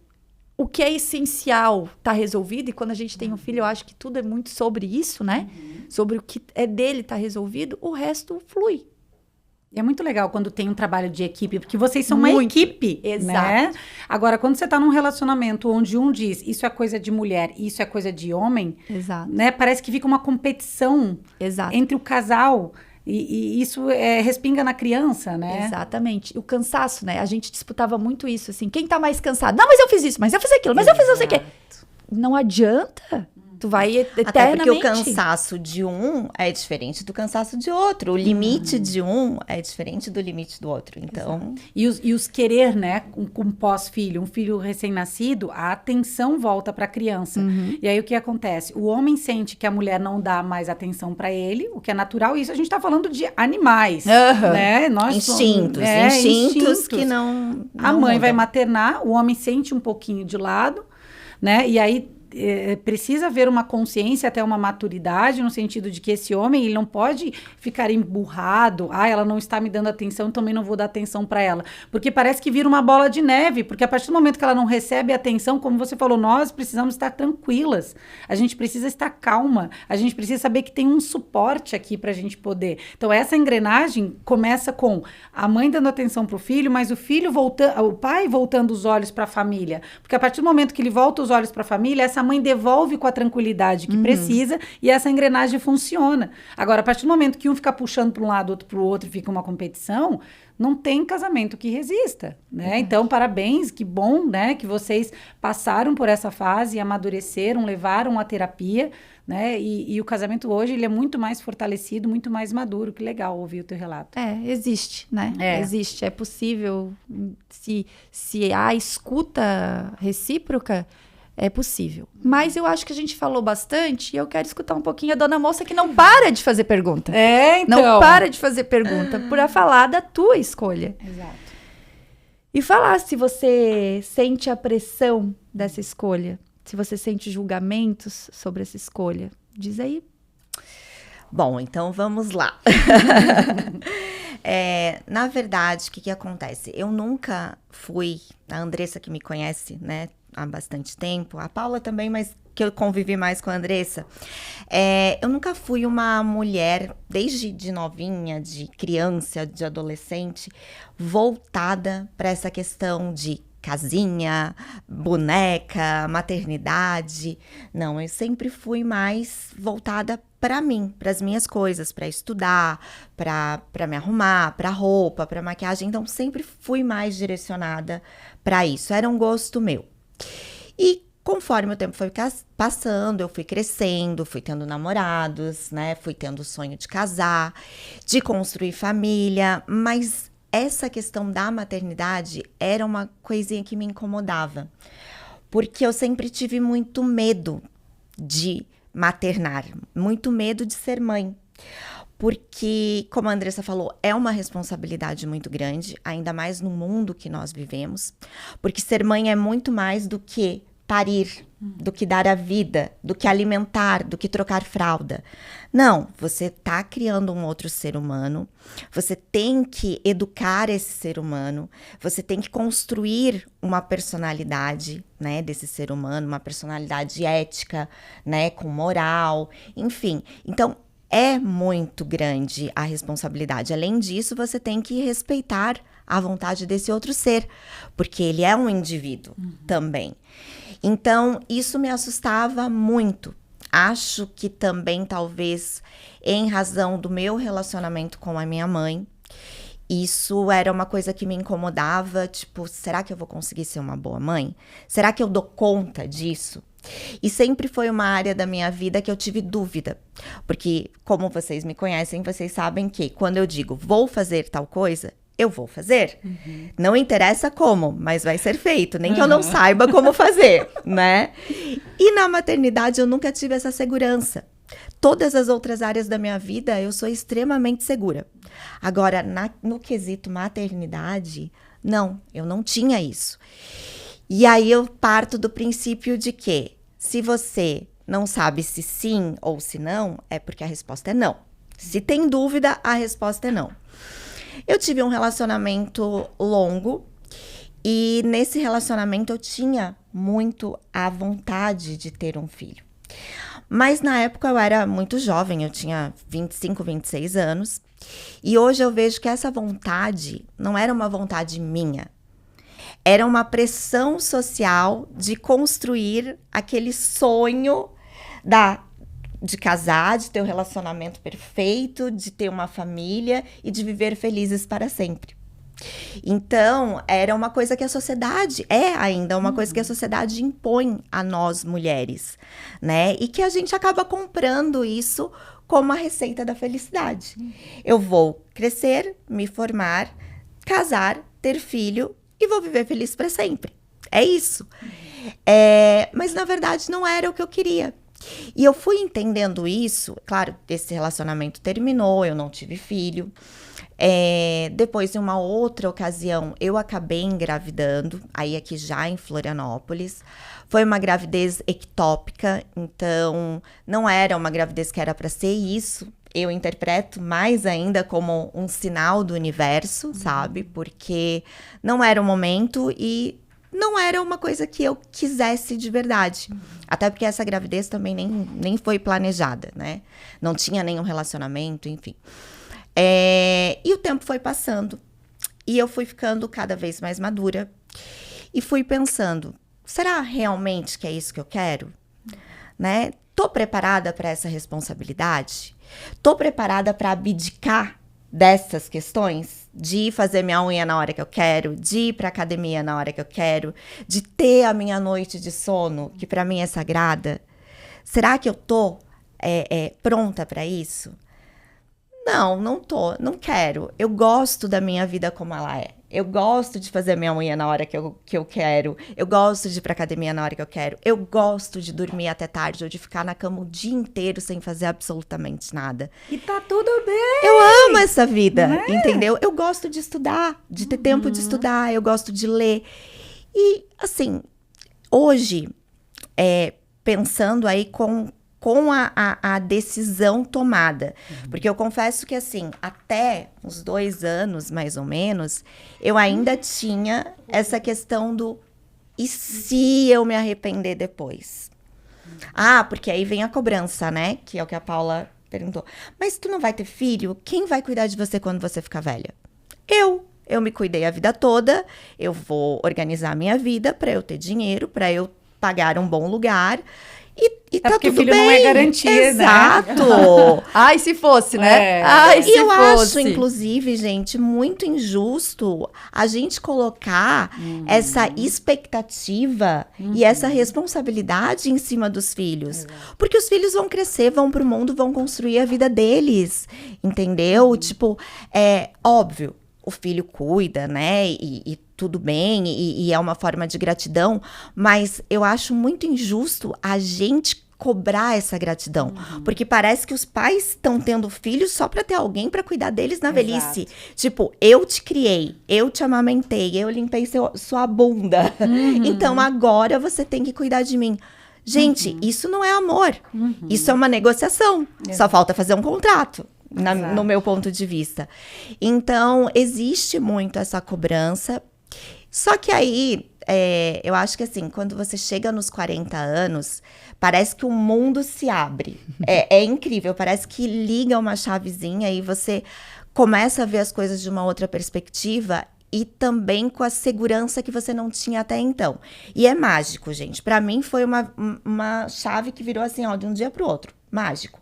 A: o que é essencial está resolvido, e quando a gente tem um filho, eu acho que tudo é muito sobre isso, né? Sobre o que é dele tá resolvido, o resto flui.
C: É muito legal quando tem um trabalho de equipe, porque vocês são uma
A: Muito.
C: equipe,
A: Exato.
C: né? Agora, quando você tá num relacionamento onde um diz isso é coisa de mulher e isso é coisa de homem,
A: Exato.
C: né? Parece que fica uma competição
A: Exato.
C: entre o casal. E isso respinga na criança, né?
A: Exatamente. O cansaço, né? A gente disputava muito isso, assim. Quem tá mais cansado? Não, mas eu fiz isso, mas eu fiz aquilo, mas eu fiz não sei o quê. Não adianta. Tu vai eternamente...
B: Até porque o cansaço de um é diferente do cansaço de outro. O limite de um é diferente do limite do outro. Então...
C: E os querer, né? Com pós-filho, um filho recém-nascido, a atenção volta para a criança. E aí o que acontece? O homem sente que a mulher não dá mais atenção para ele, o que é natural. Isso a gente tá falando de animais, né? Nós
B: instintos que não
C: a mãe
B: mudam.
C: vai maternar, o homem sente um pouquinho de lado, né? E aí precisa haver uma consciência, até uma maturidade, no sentido de que esse homem, ele não pode ficar emburrado, ela não está me dando atenção, também não vou dar atenção para ela, porque parece que vira uma bola de neve, porque a partir do momento que ela não recebe atenção, como você falou, nós precisamos estar tranquilas, a gente precisa estar calma, a gente precisa saber que tem um suporte aqui para a gente poder. Então essa engrenagem começa com a mãe dando atenção para o filho, mas o filho voltando, o pai voltando os olhos para a família, porque a partir do momento que ele volta os olhos para a família, essa mãe devolve com a tranquilidade que precisa e essa engrenagem funciona. Agora, a partir do momento que um fica puxando para um lado, outro para o outro, fica uma competição, não tem casamento que resista, né? Então, parabéns, que bom, né? Que vocês passaram por essa fase, amadureceram, levaram a terapia, né? E o casamento hoje, ele é muito mais fortalecido, muito mais maduro. Que legal ouvir o teu relato.
A: Existe, né? Existe, é possível. Se há escuta recíproca, é possível. Mas eu acho que a gente falou bastante e eu quero escutar um pouquinho a dona moça que não para de fazer pergunta.
C: Então.
A: Não para de fazer pergunta para falar da tua escolha.
C: Exato.
A: E falar se você sente a pressão dessa escolha, se você sente julgamentos sobre essa escolha. Diz aí.
B: Bom, então vamos lá. Na verdade, o que acontece? Eu nunca fui, a Andressa que me conhece, né, há bastante tempo, a Paula também, mas que eu convivi mais com a Andressa, eu nunca fui uma mulher, desde de novinha, de criança, de adolescente, voltada para essa questão de casinha, boneca, maternidade. Não, eu sempre fui mais voltada para mim, para as minhas coisas, para estudar, para me arrumar, para roupa, para maquiagem. Então, sempre fui mais direcionada para isso. Era um gosto meu. E conforme o tempo foi passando, eu fui crescendo, fui tendo namorados, né? Fui tendo o sonho de casar, de construir família, mas essa questão da maternidade era uma coisinha que me incomodava, porque eu sempre tive muito medo de maternar, muito medo de ser mãe, porque, como a Andressa falou, é uma responsabilidade muito grande, ainda mais no mundo que nós vivemos, porque ser mãe é muito mais do que parir, do que dar a vida, do que alimentar, do que trocar fralda. Não, você está criando um outro ser humano, você tem que educar esse ser humano, você tem que construir uma personalidade, né, desse ser humano, uma personalidade ética, né, com moral, enfim. Então, é muito grande a responsabilidade. Além disso, você tem que respeitar a vontade desse outro ser, porque ele é um indivíduo também. Então, isso me assustava muito. Acho que também, talvez, em razão do meu relacionamento com a minha mãe, isso era uma coisa que me incomodava, tipo, será que eu vou conseguir ser uma boa mãe? Será que eu dou conta disso? E sempre foi uma área da minha vida que eu tive dúvida, porque, como vocês me conhecem, vocês sabem que quando eu digo vou fazer tal coisa, eu vou fazer. Não interessa como, mas vai ser feito, nem que eu não saiba como fazer, né? E na maternidade eu nunca tive essa segurança. Todas as outras áreas da minha vida eu sou extremamente segura. Agora, no quesito maternidade, não, eu não tinha isso. E aí eu parto do princípio de que se você não sabe se sim ou se não, é porque a resposta é não. Se tem dúvida, a resposta é não. Eu tive um relacionamento longo e nesse relacionamento eu tinha muito a vontade de ter um filho. Mas na época eu era muito jovem, eu tinha 25, 26 anos. E hoje eu vejo que essa vontade não era uma vontade minha. Era uma pressão social de construir aquele sonho de casar, de ter um relacionamento perfeito, de ter uma família e de viver felizes para sempre. Então, era uma coisa que a sociedade, é ainda uma coisa que a sociedade impõe a nós mulheres, né? E que a gente acaba comprando isso como a receita da felicidade. Eu vou crescer, me formar, casar, ter filho e vou viver feliz para sempre. É isso. Mas, na verdade, não era o que eu queria. E eu fui entendendo isso, claro, esse relacionamento terminou, eu não tive filho. Depois, em uma outra ocasião, eu acabei engravidando, aí aqui já em Florianópolis. Foi uma gravidez ectópica, então não era uma gravidez que era para ser isso. Eu interpreto mais ainda como um sinal do universo, sabe? Porque não era o momento e não era uma coisa que eu quisesse de verdade. Até porque essa gravidez também nem foi planejada, né? Não tinha nenhum relacionamento, enfim. E o tempo foi passando. E eu fui ficando cada vez mais madura. E fui pensando, será realmente que é isso que eu quero? Né? Tô preparada para essa responsabilidade? Tô preparada para abdicar dessas questões? De fazer minha unha na hora que eu quero, de ir pra academia na hora que eu quero, de ter a minha noite de sono, que pra mim é sagrada. Será que eu tô pronta pra isso? Não tô, não quero. Eu gosto da minha vida como ela é. Eu gosto de fazer minha unha na hora que eu quero. Eu gosto de ir pra academia na hora que eu quero. Eu gosto de dormir até tarde ou de ficar na cama o dia inteiro sem fazer absolutamente nada.
C: E tá tudo bem!
B: Eu amo essa vida, entendeu? Eu gosto de estudar, de ter tempo de estudar. Eu gosto de ler. E, assim, hoje, pensando aí com a decisão tomada. Porque eu confesso que, assim, até uns 2 anos, mais ou menos, eu ainda tinha essa questão do e se eu me arrepender depois? Porque aí vem a cobrança, né? Que é o que a Paula perguntou. Mas tu não vai ter filho? Quem vai cuidar de você quando você ficar velha? Eu me cuidei a vida toda, eu vou organizar a minha vida para eu ter dinheiro, para eu pagar um bom lugar. E tá tudo
C: filho
B: bem.
C: Não é garantia,
B: exato.
C: Né?
A: Ai, se fosse, né?
B: E eu acho, inclusive, gente, muito injusto a gente colocar essa expectativa e essa responsabilidade em cima dos filhos. Porque os filhos vão crescer, vão pro mundo, vão construir a vida deles, entendeu? Tipo, óbvio, o filho cuida, né? E tudo bem, e é uma forma de gratidão, mas eu acho muito injusto a gente cobrar essa gratidão. Porque parece que os pais estão tendo filhos só pra ter alguém pra cuidar deles na velhice. Tipo, eu te criei, eu te amamentei, eu limpei sua bunda. Então agora você tem que cuidar de mim. Gente, isso não é amor. Isso é uma negociação. Só falta fazer um contrato. No meu ponto de vista. Então, existe muito essa cobrança. Só que aí, eu acho que assim, quando você chega nos 40 anos, parece que o mundo se abre. É incrível, parece que liga uma chavezinha e você começa a ver as coisas de uma outra perspectiva e também com a segurança que você não tinha até então. E é mágico, gente. Pra mim, foi uma chave que virou assim, ó, de um dia pro outro. Mágico.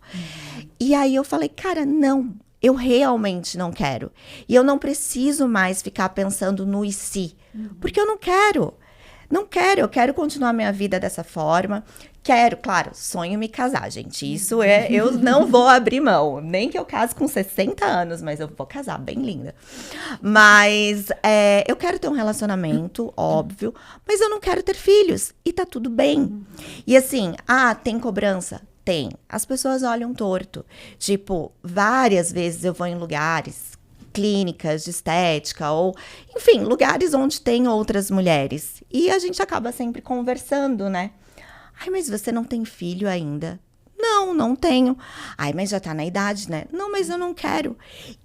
B: E aí eu falei, cara, não, eu realmente não quero. E eu não preciso mais ficar pensando no e se. Porque eu não quero. Não quero, eu quero continuar minha vida dessa forma. Quero, claro, sonho me casar, gente. Isso eu não vou abrir mão. Nem que eu case com 60 anos, mas eu vou casar bem linda. Mas eu quero ter um relacionamento, óbvio, mas eu não quero ter filhos. E tá tudo bem. E assim, tem cobrança? Tem. As pessoas olham torto. Tipo, várias vezes eu vou em lugares, clínicas de estética, ou, enfim, lugares onde tem outras mulheres. E a gente acaba sempre conversando, né? Ai, mas você não tem filho ainda? Não tenho. Ai, mas já tá na idade, né? Não, mas eu não quero.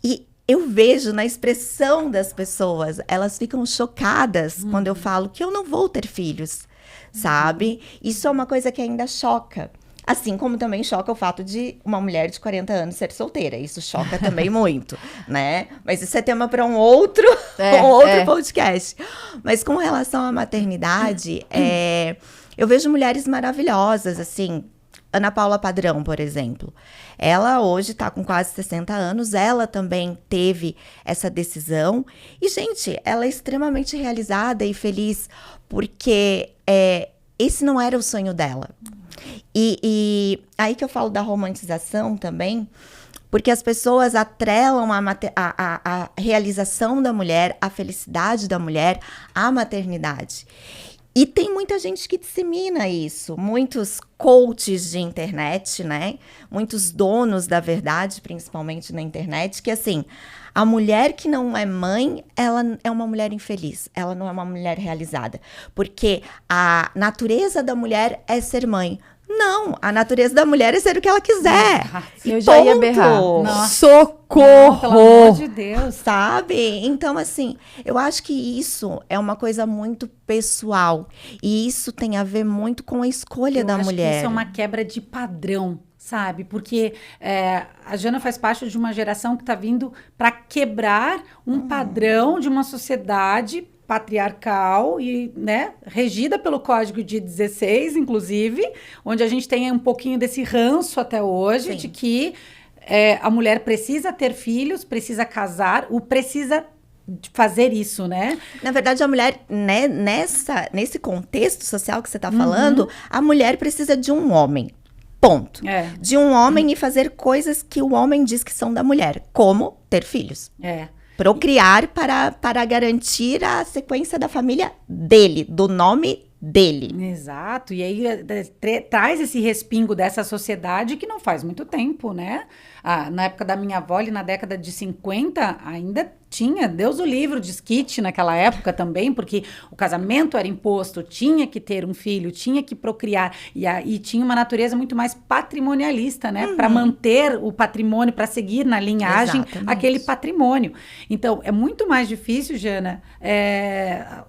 B: E eu vejo na expressão das pessoas, elas ficam chocadas quando eu falo que eu não vou ter filhos, sabe? Isso é uma coisa que ainda choca. Assim como também choca o fato de uma mulher de 40 anos ser solteira. Isso choca também muito, né? Mas isso é tema para um outro podcast. Mas com relação à maternidade, eu vejo mulheres maravilhosas, assim. Ana Paula Padrão, por exemplo. Ela hoje tá com quase 60 anos. Ela também teve essa decisão. E, gente, ela é extremamente realizada e feliz. Porque esse não era o sonho dela. E aí que eu falo da romantização também, porque as pessoas atrelam a realização da mulher, a felicidade da mulher, à maternidade. E tem muita gente que dissemina isso, muitos coaches de internet, né? Muitos donos da verdade, principalmente na internet, que assim, a mulher que não é mãe, ela é uma mulher infeliz, ela não é uma mulher realizada. Porque a natureza da mulher é ser mãe. Não, a natureza da mulher é ser o que ela quiser.
A: Eu já ia berrar.
C: Socorro! Não, pelo amor de Deus.
B: Sabe? Então, assim, eu acho que isso é uma coisa muito pessoal. E isso tem a ver muito com a escolha da mulher.
C: Que isso é uma quebra de padrão, sabe? Porque a Jana faz parte de uma geração que está vindo para quebrar um padrão de uma sociedade patriarcal e, né, regida pelo Código de 16, inclusive, onde a gente tem um pouquinho desse ranço até hoje, de que a mulher precisa ter filhos, precisa casar, precisa fazer isso, né?
B: Na verdade, a mulher, né, nesse contexto social que você está falando, a mulher precisa de um homem. Ponto. De um homem e fazer coisas que o homem diz que são da mulher, como ter filhos. Procriar para garantir a sequência da família dele, do nome dele.
C: Exato. E aí traz esse respingo dessa sociedade que não faz muito tempo, né? Na época da minha avó, ali na década de 50, ainda tinha, Deus o livre, o desquite naquela época também, porque o casamento era imposto, tinha que ter um filho, tinha que procriar, e tinha uma natureza muito mais patrimonialista, né? Para manter o patrimônio, para seguir na linhagem aquele patrimônio. Então, é muito mais difícil, Jana,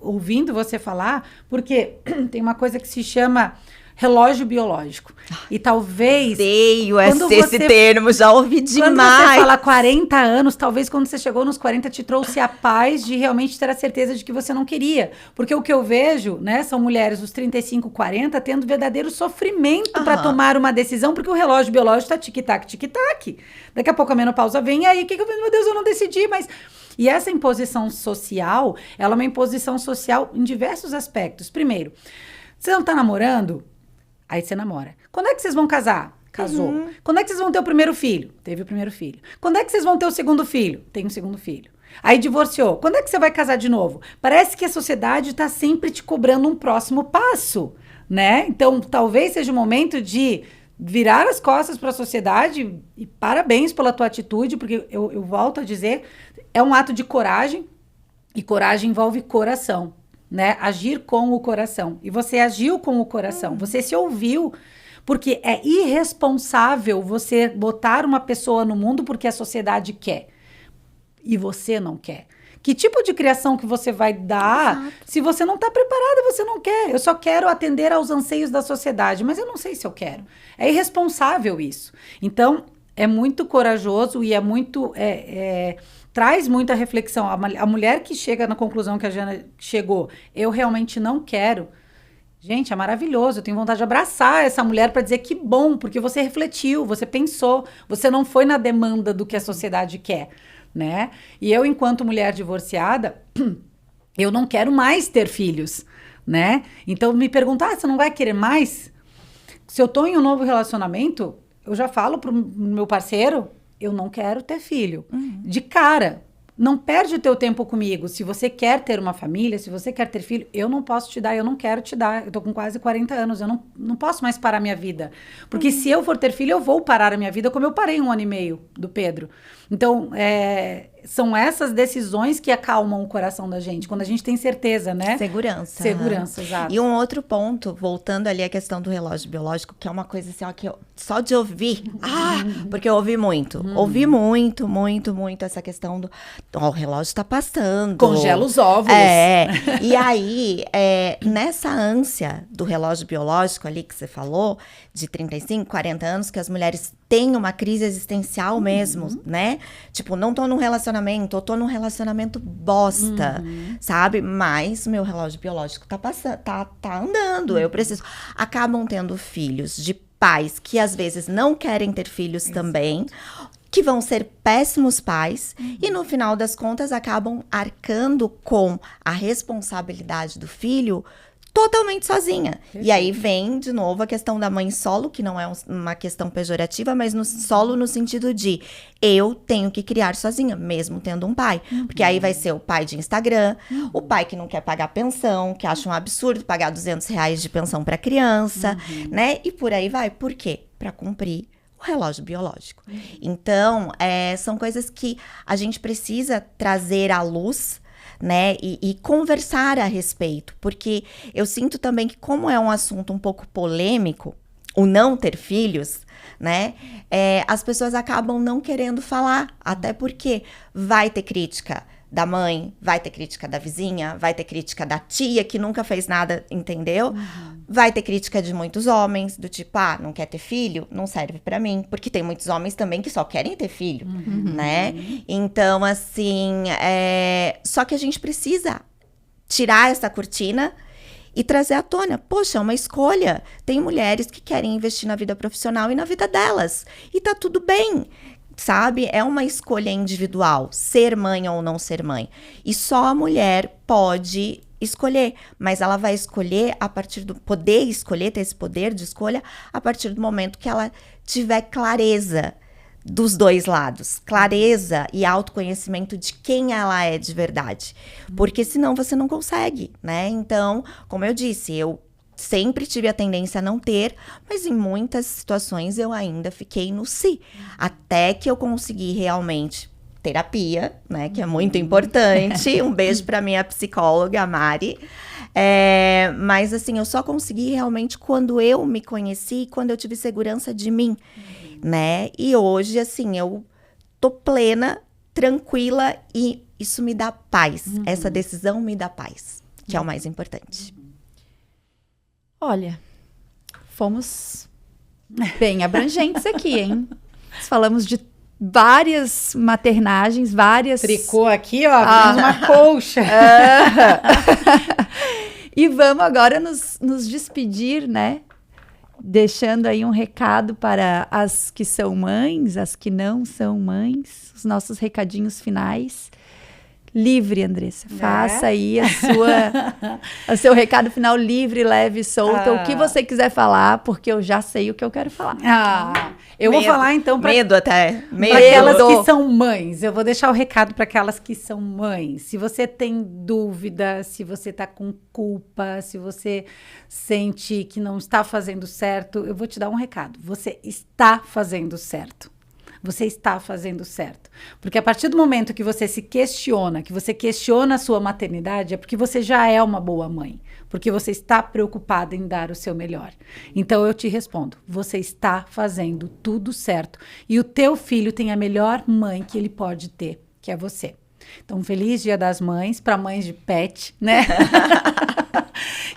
C: ouvindo você falar, porque tem uma coisa que se chama relógio biológico. E talvez...
B: Odeio esse termo, já ouvi demais.
C: Quando você fala 40 anos, talvez quando você chegou nos 40 te trouxe a paz de realmente ter a certeza de que você não queria. Porque o que eu vejo, né, são mulheres dos 35, 40 tendo verdadeiro sofrimento para tomar uma decisão, porque o relógio biológico tá tic-tac, tic-tac. Daqui a pouco a menopausa vem, e aí o que eu vejo? Meu Deus, eu não decidi, mas... E essa imposição social, ela é uma imposição social em diversos aspectos. Primeiro, você não tá namorando? Aí você namora. Quando é que vocês vão casar? Casou. Quando é que vocês vão ter o primeiro filho? Teve o primeiro filho. Quando é que vocês vão ter o segundo filho? Tem um segundo filho. Aí divorciou. Quando é que você vai casar de novo? Parece que a sociedade está sempre te cobrando um próximo passo, né? Então, talvez seja o momento de virar as costas para a sociedade, e parabéns pela tua atitude, porque eu volto a dizer, é um ato de coragem, e coragem envolve coração, né? Agir com o coração. E você agiu com o coração, você se ouviu, porque é irresponsável você botar uma pessoa no mundo porque a sociedade quer, e você não quer. Que tipo de criação que você vai dar? Exato. Se você não está preparada, você não quer. Eu só quero atender aos anseios da sociedade, mas eu não sei se eu quero. É irresponsável isso. Então, é muito corajoso e é muito... traz muita reflexão. A mulher que chega na conclusão que a Jana chegou, eu realmente não quero. Gente, é maravilhoso. Eu tenho vontade de abraçar essa mulher para dizer que bom, porque você refletiu, você pensou, você não foi na demanda do que a sociedade quer. Né? E eu, enquanto mulher divorciada, eu não quero mais ter filhos, né? Então, me perguntar, você não vai querer mais? Se eu tô em um novo relacionamento, eu já falo pro meu parceiro, eu não quero ter filho. De cara, não perde o teu tempo comigo. Se você quer ter uma família, se você quer ter filho, eu não posso te dar, eu não quero te dar. Eu tô com quase 40 anos, eu não posso mais parar minha vida. Porque se eu for ter filho, eu vou parar a minha vida como eu parei 1 ano e meio do Pedro. Então, são essas decisões que acalmam o coração da gente, quando a gente tem certeza, né?
B: Segurança.
C: Segurança, exato.
B: E um outro ponto, voltando ali à questão do relógio biológico, que é uma coisa assim, ó, que só de ouvir, porque eu ouvi muito, muito essa questão do, ó, o relógio tá passando.
C: Congela os óvulos.
B: E aí, nessa ânsia do relógio biológico ali que você falou, de 35, 40 anos, que as mulheres têm uma crise existencial mesmo, né? Tipo, não tô num relacionamento, ou tô num relacionamento bosta, sabe? Mas meu relógio biológico tá passando, tá andando, eu preciso. Acabam tendo filhos de pais que às vezes não querem ter filhos também, que vão ser péssimos pais, e no final das contas acabam arcando com a responsabilidade do filho totalmente sozinha. Perfeito. E aí vem, de novo, a questão da mãe solo, que não é uma questão pejorativa, mas no solo no sentido de eu tenho que criar sozinha, mesmo tendo um pai. Porque aí vai ser o pai de Instagram, o pai que não quer pagar pensão, que acha um absurdo pagar R$200 de pensão para criança, né? E por aí vai. Por quê? Para cumprir o relógio biológico. Então, são coisas que a gente precisa trazer à luz, né, e conversar a respeito, porque eu sinto também que, como é um assunto um pouco polêmico, o não ter filhos, né, as pessoas acabam não querendo falar, até porque vai ter crítica da mãe, vai ter crítica da vizinha, vai ter crítica da tia que nunca fez nada, entendeu? Vai ter crítica de muitos homens, do tipo, não quer ter filho? Não serve pra mim. Porque tem muitos homens também que só querem ter filho, né? Então, assim, só que a gente precisa tirar essa cortina e trazer à tona. Poxa, é uma escolha. Tem mulheres que querem investir na vida profissional e na vida delas. E tá tudo bem. Sabe? É uma escolha individual, ser mãe ou não ser mãe. E só a mulher pode escolher, mas ela vai escolher a partir do poder escolher, ter esse poder de escolha, a partir do momento que ela tiver clareza dos dois lados, clareza e autoconhecimento de quem ela é de verdade. Porque senão você não consegue, né? Então, como eu disse, eu sempre tive a tendência a não ter, mas em muitas situações eu ainda fiquei no si. Até que eu consegui realmente terapia, né? Que é muito importante. Um beijo pra minha psicóloga, a Mari. Mas assim, eu só consegui realmente quando eu me conheci, quando eu tive segurança de mim, né? E hoje, assim, eu tô plena, tranquila e isso me dá paz. Essa decisão me dá paz, que é o mais importante.
A: Olha, fomos bem abrangentes aqui, hein? Falamos de várias maternagens, várias...
C: Tricô aqui, ó, uma colcha.
A: E vamos agora nos despedir, né? Deixando aí um recado para as que são mães, as que não são mães, os nossos recadinhos finais. livre, Andressa. Faça aí o seu recado final livre, leve, solto. O que você quiser falar, porque eu já sei o que eu quero falar.
C: Eu vou falar então para aquelas que são mães. Eu vou deixar o recado para aquelas que são mães. Se você tem dúvida, se você tá com culpa, se você sente que não está fazendo certo, eu vou te dar um recado. Você está fazendo certo. Você está fazendo certo. Porque a partir do momento que você se questiona, que você questiona a sua maternidade, é porque você já é uma boa mãe. Porque você está preocupada em dar o seu melhor. Então eu te respondo, você está fazendo tudo certo. E o teu filho tem a melhor mãe que ele pode ter, que é você. Então, feliz Dia das Mães, para mães de pet, né?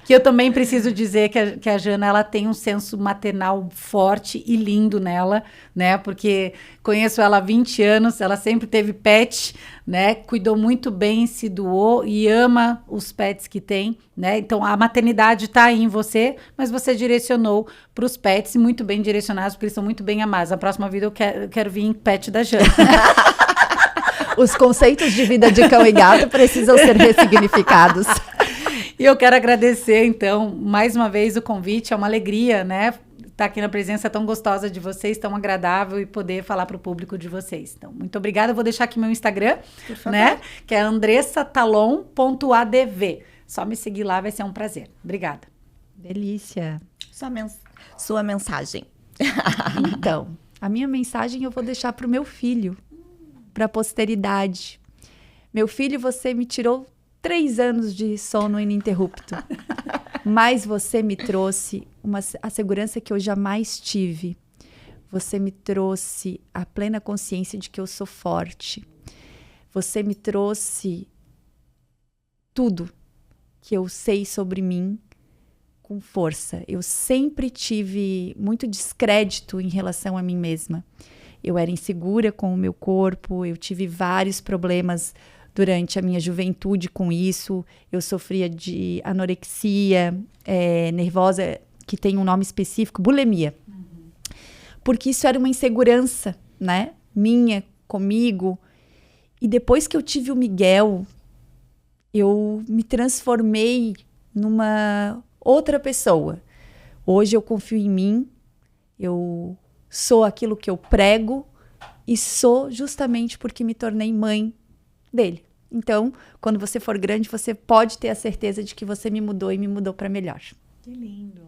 C: Que eu também preciso dizer que a Jana, ela tem um senso maternal forte e lindo nela, né? Porque conheço ela há 20 anos, ela sempre teve pet, né? Cuidou muito bem, se doou e ama os pets que tem, né? Então, a maternidade está aí em você, mas você direcionou para os pets, muito bem direcionados, porque eles são muito bem amados. Na próxima vida eu quero vir em pet da Jana.
A: Os conceitos de vida de cão e gato precisam ser ressignificados.
C: E eu quero agradecer, então, mais uma vez o convite. É uma alegria, né? Estar aqui na presença tão gostosa de vocês, tão agradável e poder falar para o público de vocês. Então, muito obrigada. Eu vou deixar aqui meu Instagram, né? Que é andressatalon.adv. Só me seguir lá, vai ser um prazer. Obrigada.
A: Delícia.
B: Sua mensagem.
A: Então, a minha mensagem eu vou deixar para o meu filho, para a posteridade. Meu filho, você me tirou 3 anos de sono ininterrupto, mas você me trouxe a segurança que eu jamais tive. Você me trouxe a plena consciência de que eu sou forte. Você me trouxe tudo que eu sei sobre mim com força. Eu sempre tive muito descrédito em relação a mim mesma. Eu era insegura com o meu corpo, eu tive vários problemas durante a minha juventude com isso. Eu sofria de anorexia nervosa, que tem um nome específico, bulimia. Porque isso era uma insegurança, né? Minha, comigo. E depois que eu tive o Miguel, eu me transformei numa outra pessoa. Hoje eu confio em mim, eu sou aquilo que eu prego e sou justamente porque me tornei mãe dele. Então, quando você for grande, você pode ter a certeza de que você me mudou e me mudou para melhor.
C: Que lindo.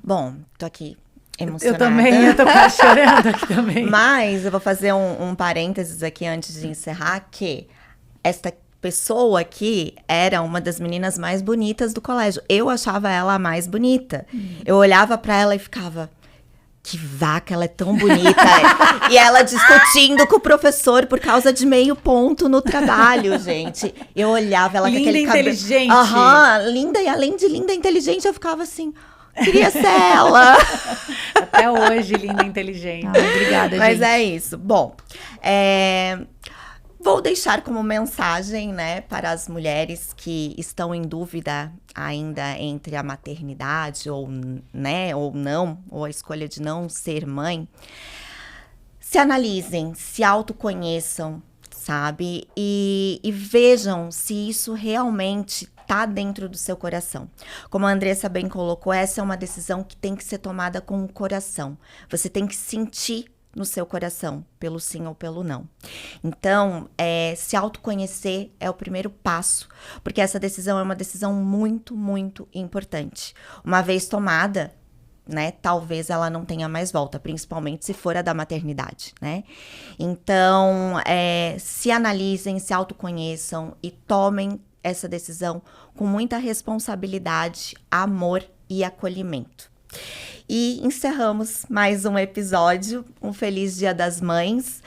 B: Bom, tô aqui emocionada.
C: Eu também, eu tô quase chorando aqui também.
B: Mas eu vou fazer um parênteses aqui antes de encerrar, que esta pessoa aqui era uma das meninas mais bonitas do colégio. Eu achava ela a mais bonita. Eu olhava para ela e ficava... Que vaca, ela é tão bonita. E ela discutindo com o professor por causa de meio ponto no trabalho, gente. Eu olhava ela com aquele cabelo...
C: Linda, inteligente.
B: Linda, e além de linda, inteligente, eu ficava assim... Queria ser ela.
C: Até hoje, linda e inteligente.
A: Obrigada,
B: Mas
A: gente.
B: é isso. Bom, vou deixar como mensagem, né, para as mulheres que estão em dúvida ainda entre a maternidade ou, né, ou não, ou a escolha de não ser mãe. Se analisem, se autoconheçam, sabe? E vejam se isso realmente tá dentro do seu coração. Como a Andressa bem colocou, essa é uma decisão que tem que ser tomada com o coração. Você tem que sentir no seu coração, pelo sim ou pelo não. Então, se autoconhecer é o primeiro passo, porque essa decisão é uma decisão muito, muito importante. Uma vez tomada, né, talvez ela não tenha mais volta, principalmente se for a da maternidade, né? Então, se analisem, se autoconheçam e tomem essa decisão com muita responsabilidade, amor e acolhimento. E encerramos mais um episódio. Um feliz Dia das Mães.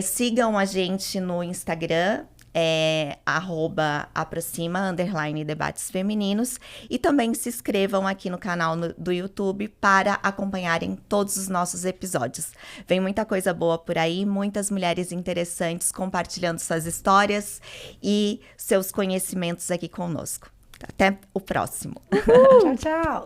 B: Sigam a gente no Instagram, @aproxima_debates femininos. E também se inscrevam aqui no canal do YouTube para acompanharem todos os nossos episódios. Vem muita coisa boa por aí, muitas mulheres interessantes compartilhando suas histórias e seus conhecimentos aqui conosco. Até o próximo.
C: Tchau, tchau.